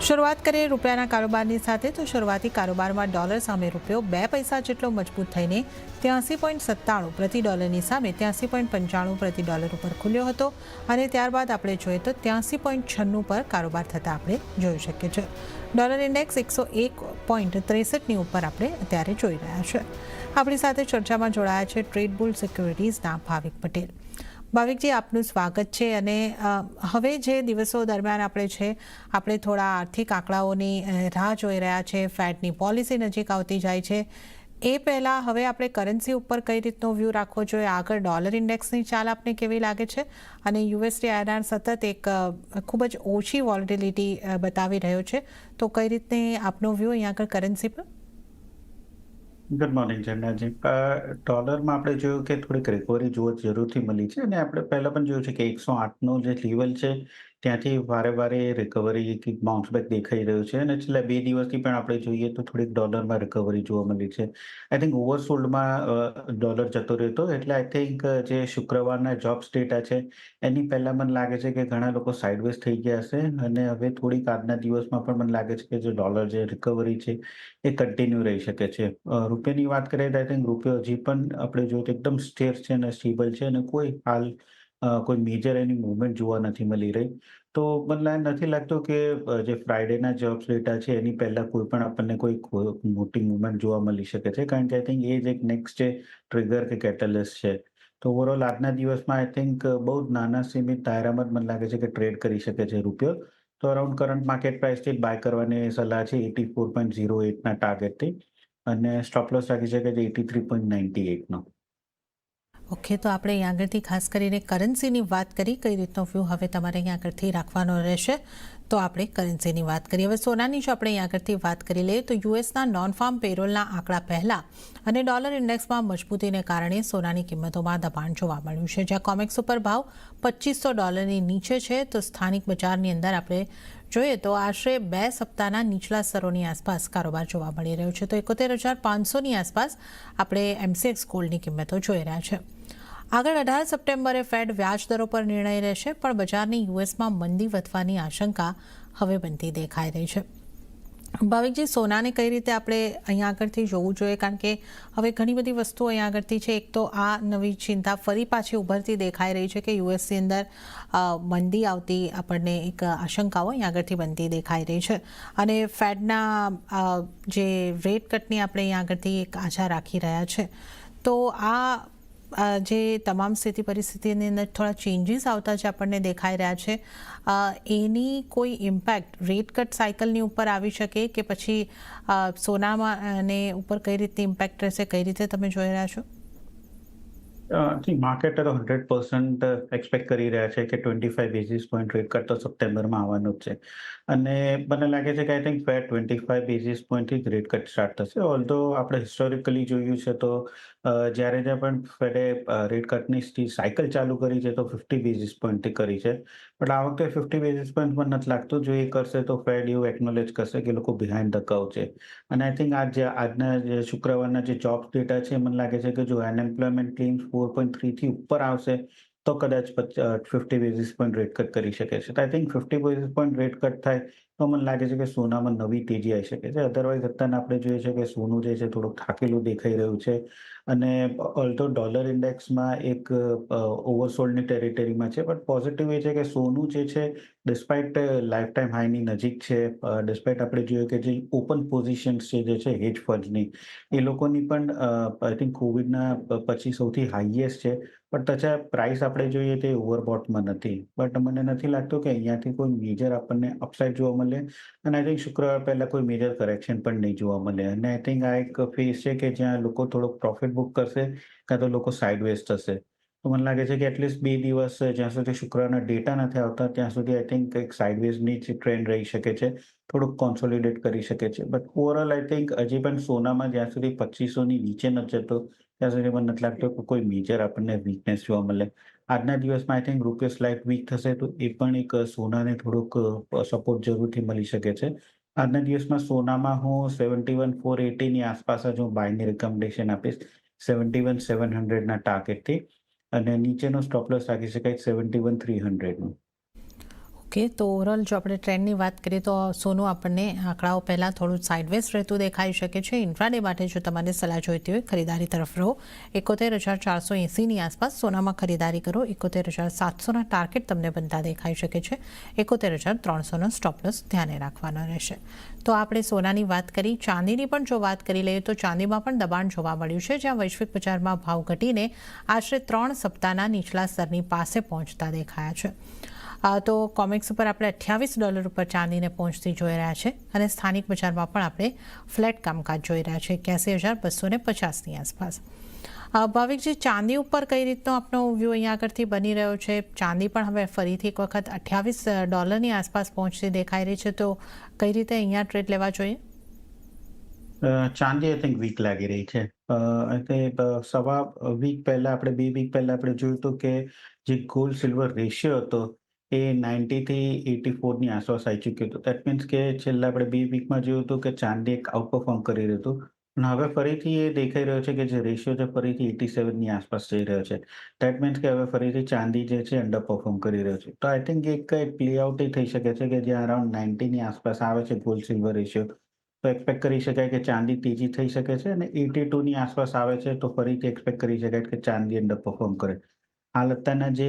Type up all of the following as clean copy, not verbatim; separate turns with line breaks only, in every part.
શરૂઆત કરીએ રૂપિયાના કારોબારની સાથે તો શરૂઆતી કારોબારમાં ડોલર સામે રૂપિયો 2 પૈસા જેટલો મજબૂત થઈને 83.97 પ્રતિ ડોલરની સામે 83.95 પ્રતિ ડોલર ઉપર ખુલ્યો હતો અને ત્યારબાદ આપણે જોઈએ તો 83.96 પર કારોબાર થતાં આપણે જોઈ શકીએ છીએ. ડોલર ઇન્ડેક્સ 101.63ની ઉપર આપણે અત્યારે જોઈ રહ્યા છે. આપણી સાથે ચર્ચામાં જોડાયા છે ટ્રેડ બુલ સિક્યોરિટીઝના ભાવિક પટેલ. ભાવિકજી, આપનું સ્વાગત છે. અને હવે જે દિવસો દરમિયાન આપણે થોડા આર્થિક આંકડાઓની રાહ જોઈ રહ્યા છે, ફેડની પોલિસી નજીક આવતી જાય છે, એ પહેલાં હવે આપણે કરન્સી ઉપર કઈ રીતનો વ્યૂ રાખવો જોઈએ? આગળ ડોલર ઇન્ડેક્સની ચાલ આપને કેવી લાગે છે? અને યુએસડી આઈએનઆર સતત એક ખૂબ જ ઓછી વોલેટિલિટી બતાવી રહ્યો છે, તો કઈ રીતની આપનો વ્યૂ અહીંયા આગળ કરન્સી પર?
Good morning જર્નાજી. ડોલરમાં આપણે જોયું કે થોડીક રિકવરી જરૂરથી મળી છે અને આપણે પહેલા પણ જોયું છે કે 108નો જે લેવલ છે ત્યાંથી વારે રિકવરી બાઉન્સ બેક દેખાઈ રહ્યું છે અને છેલ્લા 2 દિવસથી પણ આપણે જોઈએ તો થોડીક ડોલરમાં રિકવરી જોવા મળી છે. આઈ થિંક ઓવરસોલ્ડમાં ડોલર જતો રહ્યો હતો, એટલે આઈ થિંક જે શુક્રવારના જોબ્સ ડેટા છે એની પહેલા મને લાગે છે કે ઘણા લોકો સાઇડવેઝ થઈ ગયા હશે અને હવે થોડીક આજના દિવસમાં પણ મને લાગે છે કે જે ડોલર જે રિકવરી છે એ કન્ટિન્યુ રહી શકે છે. રૂપિયાની વાત કરીએ તો આઈ થિંક રૂપિયો હજી પણ આપણે જોઈએ તો એકદમ સ્થિર છે અને સ્ટેબલ છે અને કોઈ મેજર એની મૂવમેન્ટ જોવા નથી મળી રહી. તો મને નથી લાગતું કે જે ફ્રાઈડેના જોબ્સ ડેટા છે એની પહેલા કોઈ પણ આપણને કોઈ મોટી મૂવમેન્ટ જોવા મળી શકે છે, કારણ કે આઈ થિંક એ જ એક નેક્સ્ટ જે ટ્રિગર કે કેટેલિસ્ટ છે. તો ઓવરઓલ આજના દિવસમાં આઈ થિંક બહુ જ નાના સીમિત દાયરામાં જ મને લાગે છે કે ટ્રેડ કરી શકે છે રૂપિયો. તો અરાઉન્ડ કરંટ માર્કેટ પ્રાઇસથી બાય કરવાની સલાહ છે 84.08ના ટાર્ગેટથી, અને સ્ટોપ લોસ રાખી શકે છે 83.98નો.
ઓકે, તો આપણે અહીં આગળથી ખાસ કરીને કરન્સીની વાત કરી, કઈ રીતનો વ્યૂ હવે તમારે અહીં આગળથી રાખવાનો રહેશે, તો આપણે કરન્સીની વાત કરીએ. હવે સોનાની જો આપણે અહીં આગળથી વાત કરી લઈએ તો યુએસના નોન ફાર્મ પેરોલના આંકડા પહેલાં અને ડોલર ઇન્ડેક્સમાં મજબૂતીને કારણે સોનાની કિંમતોમાં દબાણ જોવા મળ્યું છે. જ્યાં કોમેક્સ ઉપર ભાવ $2,500 નીચે છે, તો સ્થાનિક બજારની અંદર આપણે જોઈએ તો આશરે 2 સપ્તાહના નીચલા સ્તરોની આસપાસ કારોબાર જોવા મળી રહ્યો છે. તો 71,500ની આસપાસ આપણે એમસીએક્સ ગોલ્ડની કિંમતો જોઈ રહ્યા છે. આગળ 18 સપ્ટેમ્બરે ફેડ વ્યાજ દરો પર નિર્ણય રહેશે, પણ બજારની યુએસમાં મંદી વધવાની આશંકા હવે બનતી દેખાઈ રહી છે. ભાવિકજી, સોનાને કઈ રીતે આપણે અહીંયા આગળથી જોવું જોઈએ? કારણ કે હવે ઘણી બધી વસ્તુઓ અહીંયા આગળથી છે. એક તો આ નવી ચિંતા ફરી પાછી ઉભરતી દેખાઈ રહી છે કે યુએસની અંદર મંદી આવતી આપણને એક આશંકાઓ અહીંયા આગળથી બનતી દેખાઈ રહી છે, અને ફેડના જે રેટ કટની આપણે અહીંયા આગળથી એક આશા રાખી રહ્યા છે. તો જે તમામ સ્થિતિ પરિસ્થિતિની અંદર થોડા ચેન્જીસ આવતા જે આપણને દેખાઈ રહ્યા છે, એની કોઈ ઇમ્પેક્ટ રેટ કટ સાયકલની ઉપર આવી શકે કે પછી સોનામાં અને ઉપર કઈ રીતની ઇમ્પેક્ટ રહેશે, કઈ રીતે તમે જોઈ રહ્યા છો?
માર્કેટ 100% એક્સપેક્ટ કરી રહ્યા છે કે 25 બેઝિસ પોઈન્ટ રેટ કટ તો સપ્ટેમ્બરમાં આવવાનું જ છે, અને મને લાગે છે કે આઈ થિંક ફેડ 25 બેઝિસ પોઈન્ટથી જ રેટ કટ સ્ટાર્ટ થશે. ઓલ્ધો આપણે હિસ્ટોરિકલી જોયું છે તો જ્યારે પણ ફેડે રેટ કટની સાયકલ ચાલુ કરી છે તો 50 બેઝિસ પોઈન્ટથી કરી છે, બટ આ વખતે 50 બેઝિસ પોઈન્ટ પણ નથી લાગતું. જો એ કરશે તો ફેડ એવું એકનોલેજ કરશે કે લોકો બિહાઇન્ડ ધ કર્વ છે. અને આઈ થિંક આજના જે શુક્રવારના જે જોબ્સ ડેટા છે, મને લાગે છે કે જો અનએમ્પ્લોયમેન્ટ ક્લેમ્સ 4.3થી ઉપર આવશે તો કદાચ 50 બેઝિસ પોઈન્ટ રેટ કટ કરી શકે છે. તો I think 50 basis point rate cut થાય તો મને લાગે છે કે સોનામાં નવી તેજી આવી શકે છે. અધરવાઇઝ અત્યારે આપણે જોઈએ છે કે સોનું જે છે થોડુંક થાકેલું દેખાઈ રહ્યું છે, અને ઓલ્ધો ડોલર ઇન્ડેક્સમાં એક ઓવરસોલ્ડની ટેરિટરીમાં છે, બટ પોઝિટિવ એ છે કે સોનું જે છે ડિસ્પાઇટ લાઈફ ટાઈમ હાઈની નજીક છે, ડિસ્પાઇટ આપણે જોઈએ કે જે ઓપન પોઝિશન્સ જે છે હેજ ફંડની, એ લોકોની પણ આઈ થિંક કોવિડના પછી સૌથી હાઈએસ્ટ છે, બટ તથા પ્રાઇસ આપણે જોઈએ તે ઓવરબોટમાં નથી. બટ મને નથી લાગતું કે અહીંયાથી કોઈ મેજર આપણને અપસાઇડ જોવા મળે, અને આઈ થિંક શુક્રવાર પહેલા કોઈ મેજર કરેક્શન પણ નહીં જોવા મળે. અને આઈ થિંક આ એક ફેઝ છે કે જ્યાં લોકો થોડોક પ્રોફિટ બુક કરશે કાં તો લોકો સાઇડવેઝ થશે. તો મને લાગે છે કે એટલીસ્ટ 2 દિવસ જ્યાં સુધી શુક્રવારના ડેટા નથી આવતા ત્યાં સુધી આઈ થિંક એક સાઇડવેઝની જ ટ્રેન્ડ રહી શકે છે, થોડુંક કોન્સોલિડેટ કરી શકે છે. બટ ઓવરઓલ આઈ થિંક હજી પણ સોનામાં જ્યાં સુધી 2500ની નીચે નથી જતો ત્યાં સુધી મને નથી લાગતું કે કોઈ મેજર આપણને વીકનેસ જોવા મળે. આજના દિવસમાં આઈ થિંક રૂપિયો સ્લાઇટ વીક થશે તો એ પણ એક સોનાને થોડુંક સપોર્ટ જરૂરથી મળી શકે છે. આજના દિવસમાં સોનામાં હું 71,480ની આસપાસ જ હું બાયની રિકમેન્ડેશન આપીશ 71,700ના ટાર્ગેટથી, અને નીચેનો સ્ટોપ લોસ રાખી શકાય 71,300નો.
ઓકે, તો ઓવરઓલ જો આપણે ટ્રેન્ડની વાત કરીએ તો સોનું આપણને આંકડાઓ પહેલાં થોડું સાઇડવેઝ રહેતું દેખાઈ શકે છે. ઇન્ટ્રાડે માટે જો તમારે સલાહ જોઈતી હોય ખરીદારી તરફ રહો. 71,480ની આસપાસ સોનામાં ખરીદારી કરો. 71,700ના ટાર્ગેટ તમને બનતા દેખાઈ શકે છે. 71,300નો સ્ટોપ લોસ ધ્યાને રાખવાનો રહેશે. તો આપણે સોનાની વાત કરી. ચાંદીની પણ જો વાત કરી લઈએ તો ચાંદીમાં પણ દબાણ જોવા મળ્યું છે, જ્યાં વૈશ્વિક બજારમાં ભાવ ઘટીને આશરે 3 સપ્તાહના નીચલા સ્તરની પાસે પહોંચતા દેખાયા છે. તો કોમેક્સ ઉપર આપણે $28 ઉપર ચાંદીને પહોંચતી જોઈ રહ્યા છે અને સ્થાનિક બજારમાં પણ આપણે ફ્લેટ કામકાજ જોઈ રહ્યા છે 81,250ની આસપાસ. ભાવિકજી, ચાંદી ઉપર કઈ રીતનો આપનો વ્યૂ અહીંયા આગળથી બની રહ્યો છે? ચાંદી પણ હવે ફરીથી એક વખત $28ની આસપાસ પહોંચતી દેખાઈ રહી છે, તો કઈ રીતે અહીંયા ટ્રેડ લેવા જોઈએ?
ચાંદી આઈ થિંક વીક લાગી રહી છે. આઈ થિંક સવા વીક પહેલા આપણે 2 વીક પહેલા આપણે જોયું હતું કે જે ગોલ્ડ સિલ્વર રેશિયો હતો એ 90 થી 84ની આસપાસ આવી ચૂક્યો હતો. ધેટ મીન્સ કે છેલ્લા આપણે 2 વીકમાં જોયું હતું કે ચાંદી એક આઉટ પરફોર્મ કરી રહ્યું હતું. અને હવે ફરીથી એ દેખાઈ રહ્યો છે કે જે રેશિયો છે ફરીથી 87ની આસપાસ જઈ રહ્યો છે. ધેટ મીન્સ કે હવે ફરીથી ચાંદી જે છે અંડર પરફોર્મ કરી રહ્યો છે. તો આઈ થિંક એક પ્લે આઉટ એ થઈ શકે છે કે જ્યાં અરાઉન્ડ 90ની આસપાસ આવે છે ગોલ્ડ સિલ્વર રેશિયો. તો એક્સપેક્ટ કરી શકાય કે ચાંદી તેજી થઈ શકે છે અને 82ની આસપાસ આવે છે તો ફરીથી એક્સપેક્ટ કરી શકાય કે ચાંદી અંડર પરફોર્મ કરે. હાલ અત્યારના જે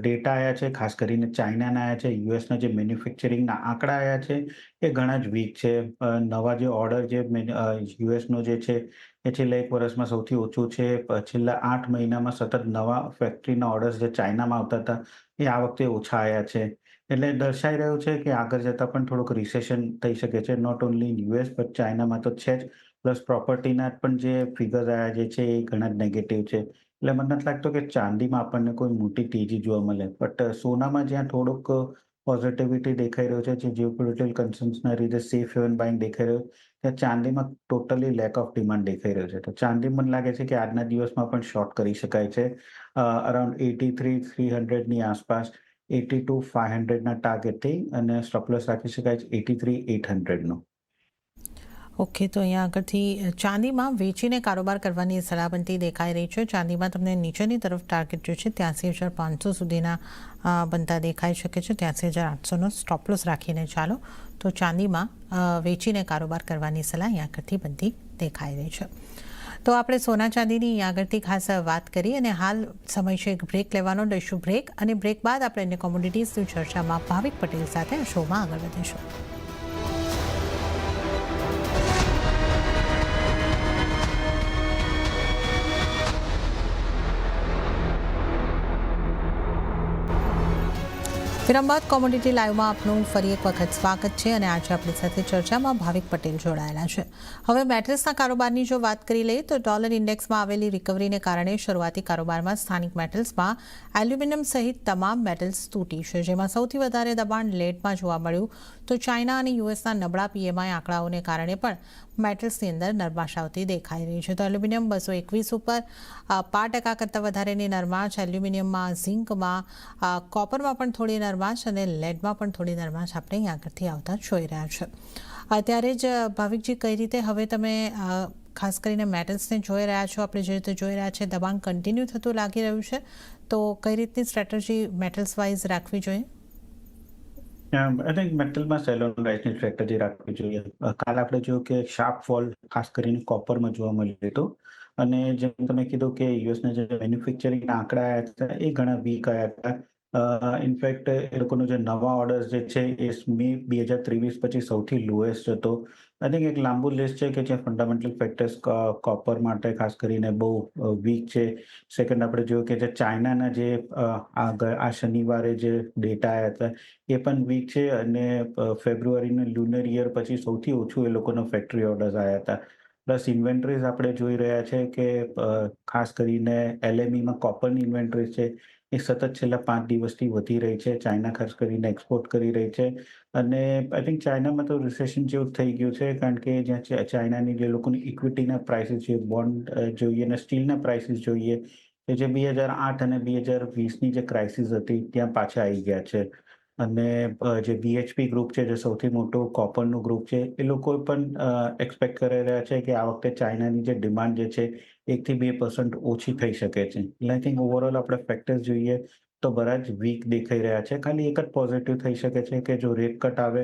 ડેટા આવ્યા છે, ખાસ કરીને ચાઇનાના આવ્યા છે, યુએસના જે મેન્યુફેક્ચરિંગના આંકડા આવ્યા છે, એ ઘણા જ વીક છે. નવા જે ઓર્ડર જે યુએસનો જે છે, એ છેલ્લા 1 વર્ષમાં સૌથી ઓછું છે. છેલ્લા 8 મહિનામાં સતત નવા ફેક્ટરીના ઓર્ડર્સ જે ચાઇનામાં આવતા હતા, એ આ વખતે ઓછા આવ્યા છે. એટલે દર્શાઈ રહ્યું છે કે આગળ જતાં પણ થોડુંક રિસેશન થઈ શકે છે. Not only in US but ચાઇનામાં તો છે જ. પ્લસ પ્રોપર્ટીના પણ જે ફિગર્સ આવ્યા જે છે, એ ઘણા જ નેગેટિવ છે. એટલે મને નથી લાગતું કે ચાંદીમાં આપણને કોઈ મોટી તેજી જોવા મળે. બટ સોનામાં જ્યાં થોડુંક પોઝિટિવિટી દેખાઈ રહ્યો છે, જે જીઓપોલિટિકલ કન્સર્ન્સના લીધે સેફ હેવન બાઇંગ દેખાઈ રહ્યો છે, ત્યાં ચાંદીમાં ટોટલી લેક ઓફ ડિમાન્ડ દેખાઈ રહ્યો છે. તો ચાંદી મને લાગે છે કે આજના દિવસમાં પણ શોર્ટ કરી શકાય છે. અરાઉન્ડ 83,300ની આસપાસ 82,500ના ટાર્ગેટથી અને સ્ટોપ લોસ રાખી શકાય છે 83,800નો.
ઓકે, તો અહીંયા આગળથી ચાંદીમાં વેચીને કારોબાર કરવાની સલાહ બનતી દેખાઈ રહી છે. ચાંદીમાં તમને નીચેની તરફ ટાર્ગેટ જો છે 83,500 સુધીના બનતા દેખાઈ શકે છે. 83,800નો સ્ટોપ લોસ રાખીને ચાલો. તો ચાંદીમાં વેચીને કારોબાર કરવાની સલાહ અહીંયા આગળથી બનતી દેખાઈ રહી છે. તો આપણે સોના ચાંદીની અહીંયા આગળથી ખાસ વાત કરી અને હાલ સમય છે એક બ્રેક લેવાનો. લઈશું બ્રેક અને બ્રેક બાદ આપણે અન્ય કોમોડિટીઝની ચર્ચામાં ભાવિક પટેલ સાથે શોમાં આગળ વધીશું. વિરામ બાદ કોમોડિટી લાઈવમાં આપનું ફરી એક વખત સ્વાગત છે અને આજે આપણી સાથે ચર્ચામાં ભાવિક પટેલ જોડાયેલા છે. હવે મેટલ્સના કારોબારની જો વાત કરી લઈએ તો ડોલર ઇન્ડેક્સમાં આવેલી રિકવરીને કારણે શરૂઆતી કારોબારમાં સ્થાનિક મેટલ્સમાં એલ્યુમિનિયમ સહિત તમામ મેટલ્સ તૂટી છે, જેમાં સૌથી વધારે દબાણ લેડમાં જોવા મળ્યું. તો ચાઇના અને યુએસના નબળા પીએમઆઈ આંકડાઓને કારણે પણ મેટલ્સની અંદર નરમાશ આવતી દેખાઈ રહી છે. તો એલ્યુમિનિયમ 221 ઉપર 5% કરતાં વધારેની નરમાશ. એલ્યુમિનિયમમાં, ઝિંકમાં, કોપરમાં પણ થોડી નરમાશ અને લેડમાં પણ થોડી નરમાશ આપણે અહીં આગળથી આવતા જોઈ રહ્યા છે. ત્યારે જ ભાવિકજી, કઈ રીતે હવે તમે ખાસ કરીને મેટલ્સને જોઈ રહ્યા છો? આપણે જે રીતે જોઈ રહ્યા છે દબાણ કન્ટિન્યુ થતું લાગી રહ્યું છે, તો કઈ રીતની સ્ટ્રેટેજી મેટલ્સ વાઇઝ રાખવી જોઈએ?
આઈ થિંક મેટલમાં સેલ ઓન રાઇઝની સ્ટ્રેટેજી રાખવી જોઈએ. કાલે આપણે જોયું કે શાર્પ ફોલ ખાસ કરીને કોપરમાં જોવા મળ્યું હતું. અને જેમ તમે કીધું કે યુએસના જે મેન્યુફેક્ચરિંગના આંકડા આવ્યા હતા એ ઘણા વીક આવ્યા હતા. ઇનફેક્ટ એ લોકોનો જે નવા ઓર્ડર્સ જે છે એ મે 2023 પછી સૌથી લોએસ્ટ હતો. આઈ થિંક એક લાંબુ લિસ્ટ છે કે જ્યાં ફંડામેન્ટલ ફેક્ટર્સ કોપર માટે ખાસ કરીને બહુ વીક છે. સેકન્ડ આપણે જોયું કે જે ચાઇનાના જે આ શનિવારે જે ડેટા આવ્યા હતા એ પણ વીક છે અને ફેબ્રુઆરીનું લ્યુનર યર પછી સૌથી ઓછું એ લોકોનો ફેક્ટરી ઓર્ડર્સ આવ્યા હતા. પ્લસ ઇન્વેન્ટરીઝ આપણે જોઈ રહ્યા છે કે ખાસ કરીને એલએમઈમાં કોપરની ઇન્વેન્ટરીઝ છે એ સતત છેલ્લા 5 દિવસથી વધી રહી છે. ચાઇના ખાસ કરીને એક્સપોર્ટ કરી રહી છે અને આઈ થિંક ચાઇનામાં તો રિસેશન જેવું થઈ ગયું છે, કારણ કે જ્યાં ચાઇનાની જે લોકોની ઇક્વિટીના પ્રાઇસીસ જોઈએ, બોન્ડ જોઈએ અને સ્ટીલના પ્રાઇસીસ જોઈએ, કે જે 2008 અને 2020ની જે ક્રાઇસિસ હતી ત્યાં પાછા આવી ગયા છે. અને જે BHP ગ્રુપ છે, જે સૌથી મોટું કોપરનું ગ્રુપ છે, એ લોકો પણ એક્સપેક્ટ કરી રહ્યા છે કે આ વખતે ચાઇનાની જે ડિમાન્ડ જે છે 1 થી 2% ઓછી થઈ શકે છે. એટલે આઈ થિંક ઓવરઓલ આપણે ફેક્ટર્સ જોઈએ તો બધા જ વીક દેખાઈ રહ્યા છે. ખાલી એક જ પોઝિટિવ થઈ શકે છે કે જો રેટ કટ આવે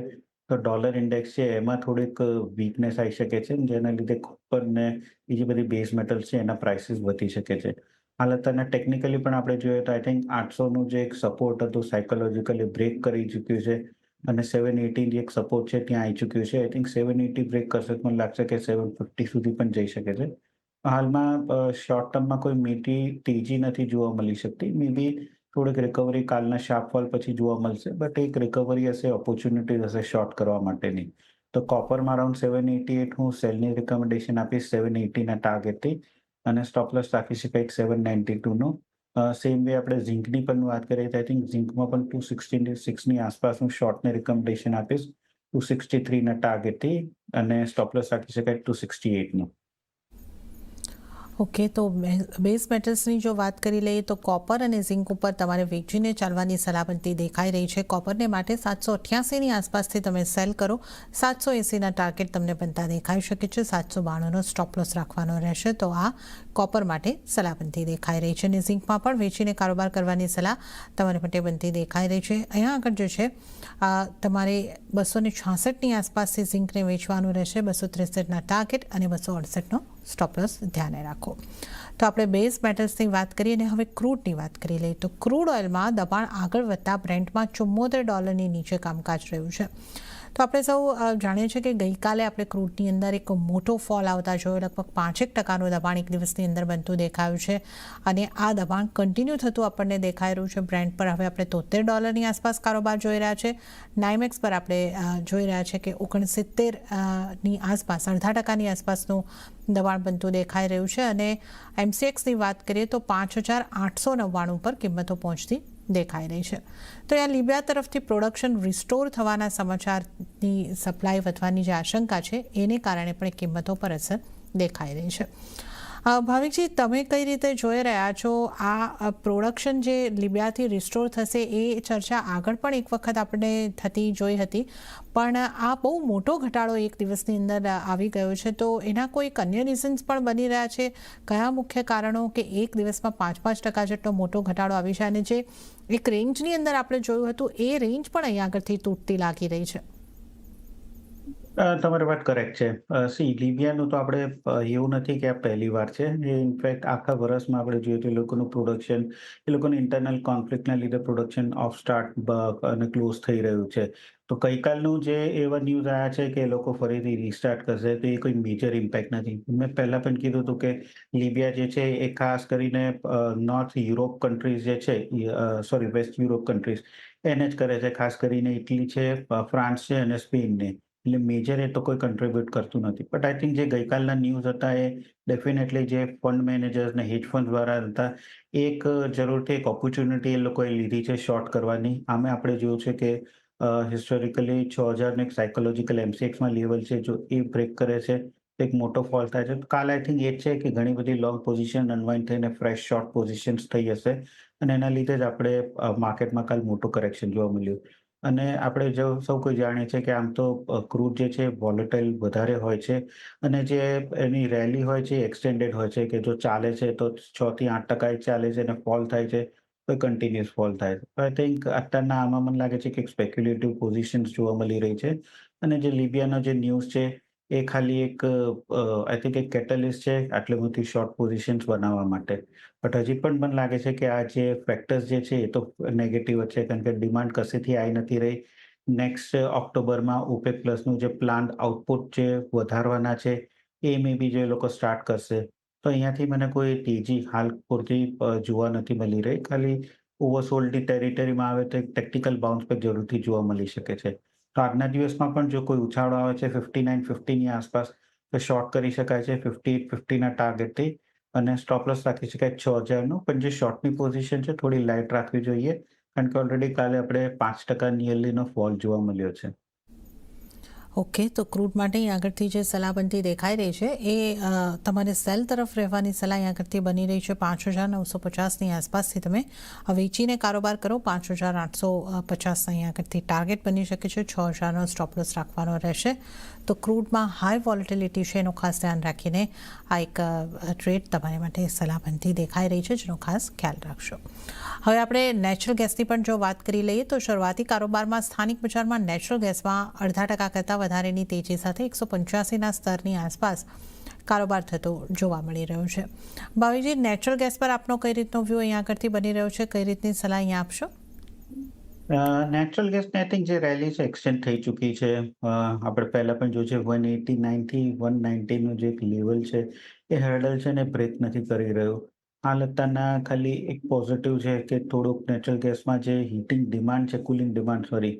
તો ડોલર ઇન્ડેક્સ છે એમાં થોડીક વીકનેસ આવી શકે છે, જેના લીધે કોપર ને બીજી બધી બેઝ મેટલ્સ છે એના પ્રાઇસીસ વધી શકે છે. હાલ અત્યારના ટેકનિકલી પણ આપણે જોઈએ તો આઈ થિંક 800નું જે એક સપોર્ટ હતું સાયકોલોજીકલી બ્રેક કરી ચૂક્યું છે અને 780 જે એક સપોર્ટ છે ત્યાં આવી ચૂક્યું છે. આઈ થિંક 780 બ્રેક કરશે તો મને લાગશે કે 750 સુધી પણ જઈ શકે છે. હાલમાં શોર્ટ ટર્મમાં કોઈ મોટી તેજી નથી જોવા મળી શકતી. મે બી થોડીક રિકવરી કાલના શાર્પ ફોલ પછી જોવા મળશે, બટ એક રિકવરી હશે, ઓપોર્ચ્યુનિટી હશે શોર્ટ કરવા માટેની. તો કોપરમાં અરાઉન્ડ 788 હું સેલની રિકમેન્ડેશન આપીશ 780ના ટાર્ગેટથી અને સ્ટોપ લોસ રાખી શકાય 792નું. સેમ વે આપણે ઝિંકની પણ વાત કરીએ તો આઈ થિંક ઝિંકમાં પણ 266ની આસપાસ હું શોર્ટને રિકમેન્ડેશન આપીશ 263ના ટાર્ગેટથી અને સ્ટોપ લોસ રાખી શકાય 268નું.
ઓકે, તો બેઝ મેટલ્સની જો વાત કરી લઈએ તો કોપર અને ઝિંક ઉપર તમારે વેચીને ચાલવાની સલામતી દેખાઈ રહી છે. કોપરને માટે 788ની આસપાસથી તમે સેલ કરો, 780ના ટાર્ગેટ તમને બનતા દેખાઈ શકે છે. 792નો સ્ટોપ લોસ રાખવાનો રહેશે. તો આ કોપર માટે સલામતી દેખાઈ રહી છે અને ઝિંકમાં પણ વેચીને કારોબાર કરવાની સલાહ તમારે માટે બનતી દેખાઈ રહી છે. અહીંયા આગળ જે છે તમારે 266ની આસપાસથી ઝિંકને વેચવાનું રહેશે, 263ના ટાર્ગેટ અને 268નો સ્ટોપ લોસ ધ્યાને રાખો. તો આપણે બેઝ મેટલ્સની વાત કરીએ અને હવે ક્રૂડની વાત કરી લઈએ તો ક્રૂડ ઓઇલમાં દબાણ આગળ વધતા બ્રેન્ટમાં $74 નીચે કામકાજ રહ્યું છે. તો આપણે સૌ જાણીએ છીએ કે ગઈકાલે આપણે ક્રૂડની અંદર એક મોટો ફોલ આવતા જોયો, લગભગ 5% દબાણ એક દિવસની અંદર બનતું દેખાયું છે અને આ દબાણ કન્ટિન્યુ થતું આપણને દેખાઈ રહ્યું છે. બ્રેન્ટ પર હવે આપણે $73ની આસપાસ કારોબાર જોઈ રહ્યા છે. નાઇમેક્સ પર આપણે જોઈ રહ્યા છે કે 69ની આસપાસ 0.5% આસપાસનું દબાણ બનતું દેખાઈ રહ્યું છે અને MCXની વાત કરીએ તો 5,899 પર કિંમતો પહોંચતી દેખાઈ રહી છે. તો આ લિબિયા તરફથી પ્રોડક્શન રિસ્ટોર થવાના સમાચારની સપ્લાય વધવાની જે આશંકા છે એને કારણે પણ કિંમતો પર અસર દેખાઈ રહી છે. ભાવિકજી, તમે કઈ રીતે જોઈ રહ્યા છો આ પ્રોડક્શન જે લિબિયાથી રિસ્ટોર થશે? એ ચર્ચા આગળ પણ એક વખત આપણે થતી જોઈ હતી, પણ આ બહુ મોટો ઘટાડો એક દિવસની અંદર આવી ગયો છે. તો એના કોઈ અન્ય રીઝન્સ પણ બની રહ્યા છે? કયા મુખ્ય કારણો કે એક દિવસમાં 5% જેટલો મોટો ઘટાડો આવી છે અને જે એક રેન્જની અંદર આપણે જોયું હતું એ રેન્જ પણ અહીંયા આગળથી તૂટતી લાગી રહી છે?
તમારી વાત કરેક્ટ છે. લિબિયાનું તો આપણે એવું નથી કે આ પહેલી વાર છે. ઇનફેક્ટ આખા વર્ષમાં આપણે જોઈએ તો એ લોકોનું પ્રોડક્શન, એ લોકોનું ઇન્ટરનલ કોન્ફ્લિક્ટના લીધે પ્રોડક્શન ઓફ સ્ટાર્ટ અને ક્લોઝ થઈ રહ્યું છે. તો ગઈકાલનું જે એવા ન્યૂઝ આવ્યા છે કે એ લોકો ફરીથી રીસ્ટાર્ટ કરશે, તો એ કોઈ મેજર ઇમ્પેક્ટ નથી. મેં પહેલા પણ કીધું હતું કે લિબિયા જે છે એ ખાસ કરીને નોર્થ યુરોપ કન્ટ્રીઝ જે છે, સોરી વેસ્ટ યુરોપ કન્ટ્રીઝ એને જ કરે છે. ખાસ કરીને ઇટલી છે, ફ્રાન્સ છે અને સ્પેનને. એટલે મેજર એ તો કોઈ કન્ટ્રીબ્યુટ કરતું નથી. બટ આઈ થિંક જે ગઈકાલના ન્યૂઝ હતા એ ડેફિનેટલી જે ફંડ મેનેજર્સ ને હેજ ફંડ દ્વારા હતા, એક જરૂરથી એક ઓપોર્ચ્યુનિટી એ લોકોએ લીધી છે શોર્ટ કરવાની. આમે આપણે જોયું છે કે હિસ્ટોરિકલી 6,000 એક સાયકોલોજીકલ MCXમાં લેવલ છે, જો એ બ્રેક કરે છે તો એક મોટો ફોલ થાય છે. કાલ આઈ થિંક એ જ છે કે ઘણી બધી લોંગ પોઝિશન અનવાઇન્ડ થઈને ફ્રેશ શોર્ટ પોઝિશન્સ થઈ હશે અને એના લીધે જ આપણે માર્કેટમાં કાલ મોટું કરેક્શન જોવા મળ્યું. અને આપણે જો સૌ કોઈ જાણીએ છીએ કે આમ તો ક્રૂડ જે છે વોલેટાઇલ વધારે હોય છે અને જે એની રેલી હોય છે એક્સટેન્ડેડ હોય છે કે જો ચાલે છે તો 6 થી 8% ચાલે છે અને ફોલ થાય છે તો કન્ટિન્યુઅસ ફોલ થાય છે. આઈ થિંક અત્યારના આમાં મને લાગે છે કે એક સ્પેક્યુલેટિવ પોઝિશન્સ જોવા મળી રહી છે અને જે લિબિયાનો જે ન્યૂઝ છે એ ખાલી એક આઈ થિંક એક કેટલિસ્ટ છે આટલી બધી શોર્ટ પોઝિશન્સ બનાવવા માટે. બટ હજી પણ મને લાગે છે કે આ જે ફેક્ટર્સ જે છે એ તો નેગેટિવ જ છે, કારણ કે ડિમાન્ડ કશેથી આવી નથી રહી. નેક્સ્ટ ઓક્ટોબરમાં ઓપેક પ્લસનું જે પ્લાન્ટ આઉટપુટ જે વધારવાના છે એ મે બી જે લોકો સ્ટાર્ટ કરશે. તો અહીંયાથી મને કોઈ તેજી હાલ પૂરતી જોવા નથી મળી રહી. ખાલી ઓવરસોલ્ડની ટેરિટરીમાં આવે તો એક ટેક્ટિકલ બાઉન્સ બેક જરૂરથી જોવા મળી શકે છે. તો આજના દિવસમાં પણ જો કોઈ ઉછાળો આવે છે 59-50ની આસપાસ તો શોર્ટ કરી શકાય છે 58-50ના ટાર્ગેટથી અને સ્ટોપ લોસ રાખી શકાય 6,000નું. પણ જે શોર્ટની પોઝિશન છે થોડી લાઇટ રાખવી જોઈએ, કારણ કે ઓલરેડી કાલે આપણે 5% નિયરલીનો ફોલ જોવા મળ્યો છે.
ઓકે, તો ક્રૂડ માટે અહીં આગળથી જે સલાહબંધી દેખાઈ રહી છે એ તમારે સેલ તરફ રહેવાની સલાહ અહીં આગળથી બની રહી છે. 5,950ની આસપાસથી તમે વેચીને કારોબાર કરો. 5,850 અહીં આગળથી ટાર્ગેટ બની શકે છે. 6,000નો સ્ટોપ લોસ રાખવાનો રહેશે. તો ક્રૂડમાં હાઈ વોલેટિલિટી છે એનું ખાસ ધ્યાન રાખીને આ એક ટ્રેડ તમારી માટે સલાહબંધી દેખાઈ રહી છે, જેનો ખાસ ખ્યાલ રાખશો. હવે આપણે નેચરલ ગેસની પણ જો વાત કરી લઈએ તો શરૂઆતી કારોબારમાં સ્થાનિક બજારમાં નેચરલ ગેસમાં 0.5% કરતાં વધારેની તેજી સાથે 185ના સ્તરની આસપાસ કારોબાર થતો જોવા મળી રહ્યો છે. ભાવિજી, નેચરલ ગેસ પર આપનો કઈ રીતનો વ્યૂ અહીંયા આગળથી બની રહ્યો છે? કઈ રીતની સલાહ અહીંયા આપશો?
નેચરલ ગેસની આઈ થિંક જે રેલી છે એક્સટેન્ડ થઈ ચૂકી છે. આપણે પહેલા પણ જોયું છે 189થી 190નું જે એક લેવલ છે એ હર્ડલ છે ને બ્રેક નથી કરી રહ્યું. હાલ અત્યારના ખાલી એક પોઝિટિવ છે કે થોડુંક નેચરલ ગેસમાં જે હીટિંગ ડિમાન્ડ છે, કુલિંગ ડિમાન્ડ સોરી,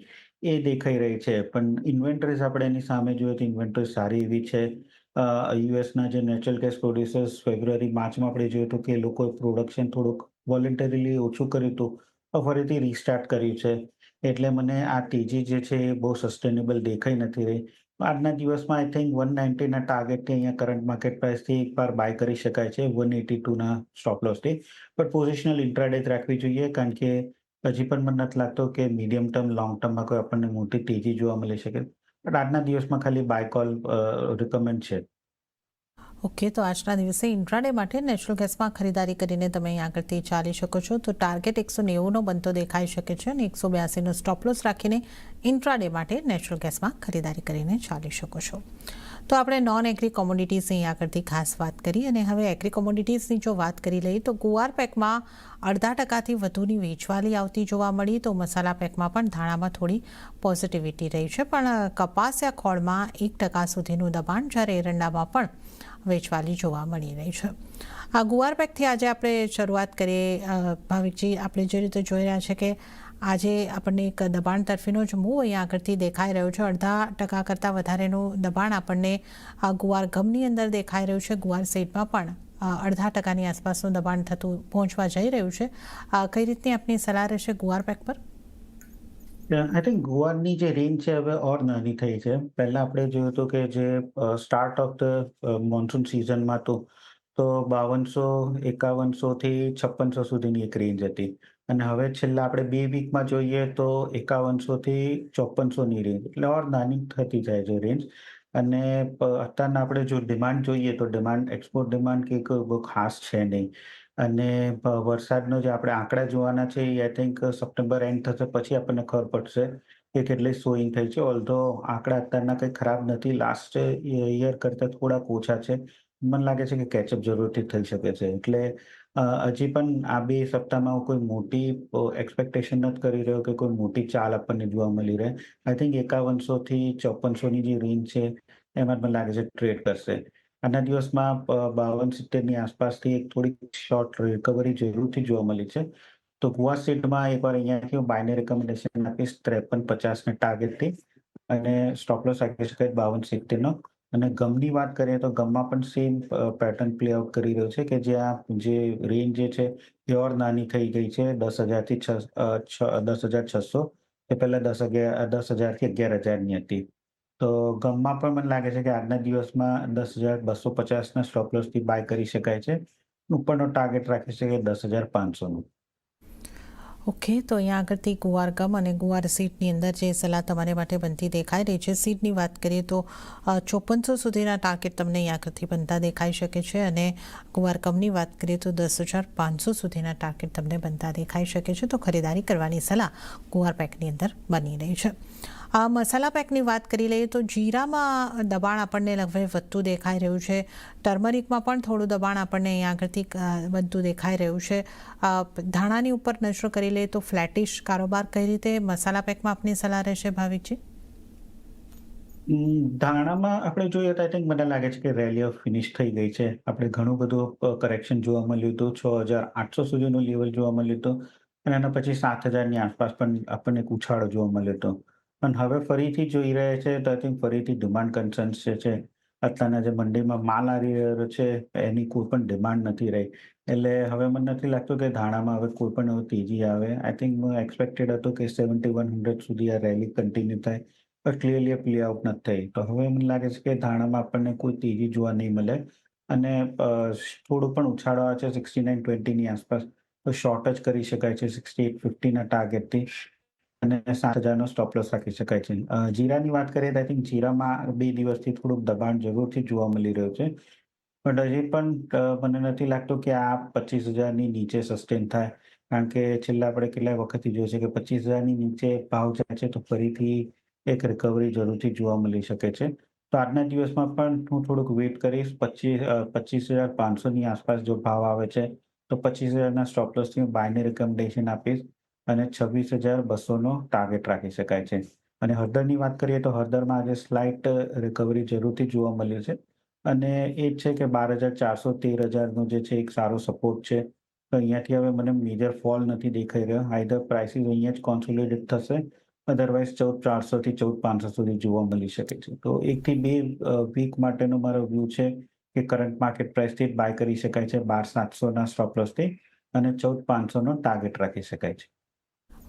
એ દેખાઈ રહી છે. પણ ઇન્વેન્ટરીઝ આપણે એની સામે જોઈએ તો ઇન્વેન્ટરી સારી એવી છે. યુએસના જે નેચરલ ગેસ પ્રોડ્યુસર્સ ફેબ્રુઆરી માર્ચમાં આપણે જોયું હતું કે એ લોકોએ પ્રોડક્શન થોડુંક વોલન્ટરીલી ઓછું કર્યું હતું, ફરીથી રીસ્ટાર્ટ કર્યું છે. એટલે મને આ તેજી જે છે એ બહુ સસ્ટેનેબલ દેખાઈ નથી રહી. આજના દિવસમાં આઈ થિંક 190ના ટાર્ગેટથી અહીંયા કરંટ માર્કેટ પ્રાઇસથી એકવાર બાય કરી શકાય છે 182ના સ્ટોપ લોસથી. પણ પોઝિશનલ ઇન્ટ્રાડે જ રાખવી જોઈએ, કારણ કે હજી પણ મને નથી લાગતો કે મીડિયમ ટર્મ, લોંગ ટર્મમાં કોઈ આપણને મોટી તેજી જોવા મળી શકે. પણ આજના દિવસમાં ખાલી બાય કોલ રિકમેન્ડ છે.
ઓકે, તો આજના દિવસે ઇન્ટ્રાડે માટે નેચરલ ગેસમાં ખરીદારી કરીને તમે અહીં આગળથી ચાલી શકો છો. તો ટાર્ગેટ 190નો બનતો દેખાઈ શકે છે અને 182નો સ્ટોપ લોસ રાખીને ઇન્ટ્રાડે માટે નેચરલ ગેસમાં ખરીદારી કરીને ચાલી શકો છો. તો આપણે નોન એગ્રી કોમોડિટીઝ અહીં આગળથી ખાસ વાત કરી અને હવે એગ્રી કોમોડિટીઝની જો વાત કરી લઈએ તો ગુવાર પેકમાં 0.5%થી વધુની વેચવાલી આવતી જોવા મળી. તો મસાલા પેકમાં પણ ધાણામાં થોડી પોઝિટિવિટી રહી છે, પણ કપાસિયા ખોળમાં 1% સુધીનું દબાણ, જ્યારે એરંડામાં પણ વેચવાલી જોવા મળી રહી છે. આ ગુવાર પેકથી આજે આપણે શરૂઆત કરીએ. ભાવિકજી, આપણે જે રીતે જોઈ રહ્યા છે કે આજે આપણને એક દબાણ તરફીનો જ મૂવ અહીંયા આગળથી દેખાઈ રહ્યો છે. 0.5% કરતાં વધારેનું દબાણ આપણને આ ગુવાર ગમની અંદર દેખાઈ રહ્યું છે. ગુવાર સીડમાં પણ 0.5%ની આસપાસનું દબાણ થતું પહોંચવા જઈ રહ્યું છે. કઈ રીતની આપની સલાહ રહેશે ગુવાર પેક પર?
આઈ થિંક ગુવારની જે રેન્જ છે હવે ઓર નાની થઈ છે. પહેલા આપણે જોયું હતું કે જે સ્ટાર્ટ ઓફ ધ મોન્સૂન સિઝનમાં તો 5200, 5100થી 5600 સુધીની એક રેન્જ હતી. અને હવે છેલ્લા આપણે 2 વીકમાં જોઈએ તો 5100થી 5400ની રેન્જ, એટલે ઓર નાની થતી જાય છે રેન્જ. અને અત્યારના આપણે જો ડિમાન્ડ જોઈએ તો ડિમાન્ડ, એક્સપોર્ટ ડિમાન્ડ કે કોઈ બહુ ખાસ છે નહીં. અને વરસાદનો જે આપણે આંકડા જોવાના છે એ આઈ થિંક સપ્ટેમ્બર એન્ડ થશે પછી આપણને ખબર પડશે કે કેટલી સોઈંગ થઈ છે. ઓલ્ધો આંકડા અત્યારના કંઈ ખરાબ નથી, લાસ્ટ યર કરતાં થોડાક ઓછા છે. મને લાગે છે કે કેચઅપ જરૂરથી થઈ શકે છે. એટલે હજી પણ આ 2 સપ્તાહમાં હું કોઈ મોટી એક્સપેક્ટેશન નથી કરી રહ્યો કે કોઈ મોટી ચાલ આપણને જોવા મળી રહે. આઈ થિંક 5100થી 5400ની જે રેન્જ છે એમાં જ મને લાગે છે ટ્રેડ કરશે. આજના દિવસમાં 52-70ની આસપાસથી એક થોડીક શોર્ટ રિકવરી જરૂરથી જોવા મળી છે. તો ગુવા સીડમાં એકવાર અહીંયાથી હું બાયને રિકમેન્ડેશન આપીશ 53-50ના ટાર્ગેટથી, અને સ્ટોપ લોસ રાખી શકાય 52-70નો. અને ગમની વાત કરીએ તો ગમમાં પણ સેમ પેટર્ન પ્લે આઉટ કરી રહ્યો છે કે જ્યાં જે રેન્જ જે છે એ ઓર નાની થઈ ગઈ છે 10,000થી 10,600. એ પહેલા 10,000થી 11,000ની હતી. તો ગમમાં પણ મને લાગે છે કે આજના દિવસમાં 10,250ના સ્ટોપ લોસથી બાય કરી શકાય છે. ઉપરનો ટાર્ગેટ રાખી શકાય 10,500નું.
ઓકે, તો અહીંયા આગળથી ગુવાર ગમ અને ગુવાર સીડની અંદર જે સલાહ તમારી માટે બનતી દેખાઈ રહી છે. સીડની વાત કરીએ તો 5400 સુધીના ટાર્ગેટ તમને અહીંયા આગળથી બનતા દેખાઈ શકે છે અને ગુવાર ગમની વાત કરીએ તો 10,500 સુધીના ટાર્ગેટ તમને બનતા દેખાઈ શકે છે. તો ખરીદારી કરવાની સલાહ ગુવાર પેકની અંદર બની રહી છે. મસાલા પેકની વાત કરી લઈએ તો જીરામાં દબાણ આપણને લગભગ વધતું દેખાઈ રહ્યું છે. ટર્મરિકમાં પણ થોડું દબાણ આપણને અહીંયા આગળથી વધતું દેખાઈ રહ્યું છે. ધાણાની ઉપર નજર કરી લઈએ તો ફ્લેટિશ કારોબાર. કઈ રીતે મસાલા પેકમાં આપની સલાહ રહેશે ભાવિકજી?
ધાણામાં આપણે જોઈએ તો આઈ થિંક મને લાગે છે કે રેલી ઓફ ફિનિશ થઈ ગઈ છે. આપણે ઘણું બધું કરેક્શન જોવા મળ્યું હતું. 6,800 સુધીનું લેવલ જોવા મળ્યું હતું અને એના પછી 7,000ની આસપાસ પણ આપણને એક ઉછાળો જોવા મળ્યો હતો. પણ હવે ફરીથી જોઈ રહ્યા છે તો આઈ થિંક ફરીથી ડિમાન્ડ કન્સર્ન્સ જે છે, અત્યારના જે મંડીમાં માલ આવી રહ્યો છે એની કોઈ પણ ડિમાન્ડ નથી રહી. એટલે હવે મને નથી લાગતું કે ધાણામાં હવે કોઈ પણ તેજી આવે. આઈ થિંક એક્સપેક્ટેડ હતું કે 7100 સુધી આ રેલી કન્ટિન્યુ થાય. ક્લિયરલી પ્લે આઉટ નથી થઈ. તો હવે મને લાગે છે કે ધાણામાં આપણને કોઈ તેજી જોવા નહીં મળે અને થોડું પણ ઉછાળો આવે છે 69.20 ની આસપાસ, તો શોર્ટ જ કરી શકાય છે 68.50 ટાર્ગેટથી અને 7,000 સ્ટોપ લોસ રાખી શકાય છે. જીરાની વાત કરીએ તો આઈ થિંક જીરામાં 2 દિવસથી થોડુંક દબાણ જરૂરથી જોવા મળી રહ્યું છે. બટ હજી પણ મને નથી લાગતું કે આ 25,000 નીચે સસ્ટેન થાય. કારણ કે છેલ્લા આપણે કેટલાય વખતથી જોઈએ છે કે 25,000 નીચે ભાવ જાય છે તો ફરીથી એક રિકવરી જરૂરથી જોવા મળી શકે છે. તો આજના દિવસમાં પણ હું થોડુંક વેઇટ કરીશ. 25,500 ની આસપાસ જો ભાવ આવે છે તો 25,000 સ્ટોપ લોસથી હું બાયની રિકમેન્ડેશન આપીશ અને 26,200 ટાર્ગેટ રાખી શકાય છે. અને હળદરની વાત કરીએ તો હળદરમાં આજે સ્લાઇટ રિકવરી જરૂરથી જોવા મળ્યું છે અને એ જ છે કે 12,400 13,000 જે છે એક સારો સપોર્ટ છે. તો અહીંયાથી હવે મને મેજર ફોલ નથી દેખાઈ રહ્યો. આઈધર પ્રાઇસીસ અહીંયા જ કોન્સોલિડેટ થશે, અધરવાઇઝ 14,400 થી 14,500 સુધી જોવા મળી શકે છે. તો 1 થી 2 વીક માટેનો મારો વ્યૂ છે કે કરંટ માર્કેટ પ્રાઇસથી જ બાય કરી શકાય છે 12,700 સ્ટોપ લોસથી અને 14,500 ટાર્ગેટ રાખી શકાય છે.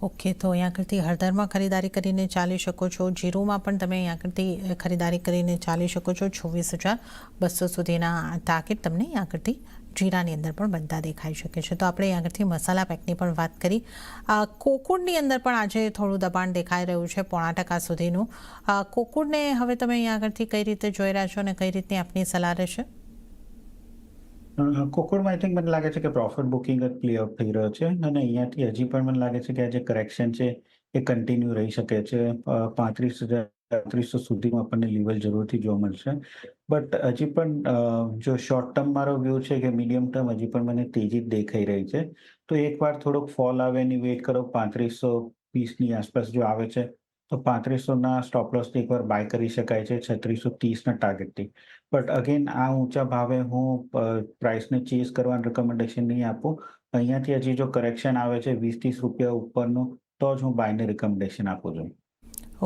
ઓકે, તો અહીંયા આગળથી હળદરમાં ખરીદારી કરીને ચાલી શકો છો. જીરુમાં પણ તમે અહીંયા આગળથી ખરીદારી કરીને ચાલી શકો છો. 24,200 સુધીના ટાર્ગેટ તમને અહીંયા આગળથી જીરાની અંદર પણ બનતા દેખાઈ શકે છે. તો આપણે અહીંયા આગળથી મસાલા પેકની પણ વાત કરી. કોકૂડની અંદર પણ આજે થોડું દબાણ દેખાઈ રહ્યું છે 0.5% સુધીનું. કોકૂડને હવે તમે અહીંયા આગળથી કઈ રીતે જોઈ રહ્યા છો અને કઈ રીતની આપની સલાહ રહેશે?
કોકોડમાં આઈ થિંક મને લાગે છે કે પ્રોફિટ બુકિંગ જ પ્લે આઉટ થઈ રહ્યો છે અને અહીંયાથી હજી પણ મને લાગે છે કે આ જે કરેક્શન છે એ કન્ટિન્યુ રહી શકે છે. 35,300 સુધીમાં આપણને લેવલ જરૂરથી જોવા મળશે. બટ હજી પણ જો શોર્ટ ટર્મ મારો વ્યૂ છે કે મીડિયમ ટર્મ હજી પણ મને તેજી જ દેખાઈ રહી છે. તો એકવાર થોડોક ફોલ આવે એની વેઇટ કરો. 3520 ની આસપાસ જો આવે છે તો 3500 સ્ટોપ લોસથી એકવાર બાય કરી શકાય છે 3630 ટાર્ગેટથી. બટ અગેન આ ઊંચા ભાવે હું પ્રાઇસને ચેઝ કરવાનું રિકમેન્ડેશન નહીં આપું. અહીંયાથી હજી જો કરેક્શન આવે છે 20-30 રૂપિયા ઉપરનું તો જ હું બાયને રિકમેન્ડેશન આપું છું.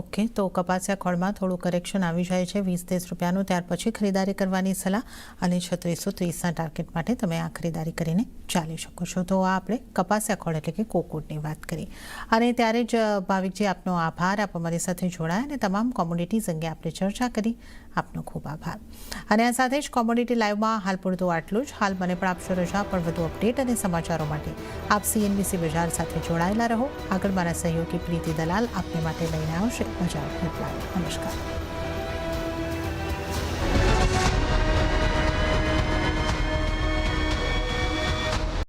ઓકે, તો કપાસિયા ખોળમાં થોડું કરેક્શન આવી જાય છે 20-30 રૂપિયાનું, ત્યાર પછી ખરીદારી કરવાની સલાહ અને 3630ના ટાર્ગેટ માટે તમે આ ખરીદારી કરીને ચાલી શકો છો. તો આ આપણે કપાસિયા ખોળ એટલે કે કોકોડની વાત કરી. અને ત્યારે જ ભાવિકજી, આપનો આભાર. આપ અમારી સાથે જોડાયા અને તમામ કોમોડિટીઝ અંગે આપણે ચર્ચા કરી. આપનો ખૂબ આભાર. અને આ સાથે જ કોમોડિટી લાઈવમાં હાલ પૂરતું આટલું જ. હાલ મને પણ આપશો રજા, પણ વધુ અપડેટ અને સમાચારો માટે આપ CNBC બજાર સાથે જોડાયેલા રહો. આગળ મારા સહયોગી પ્રીતિ દલાલ આપની માટે લઈને આવશે બજાર હેડલાઇન. નમસ્કાર.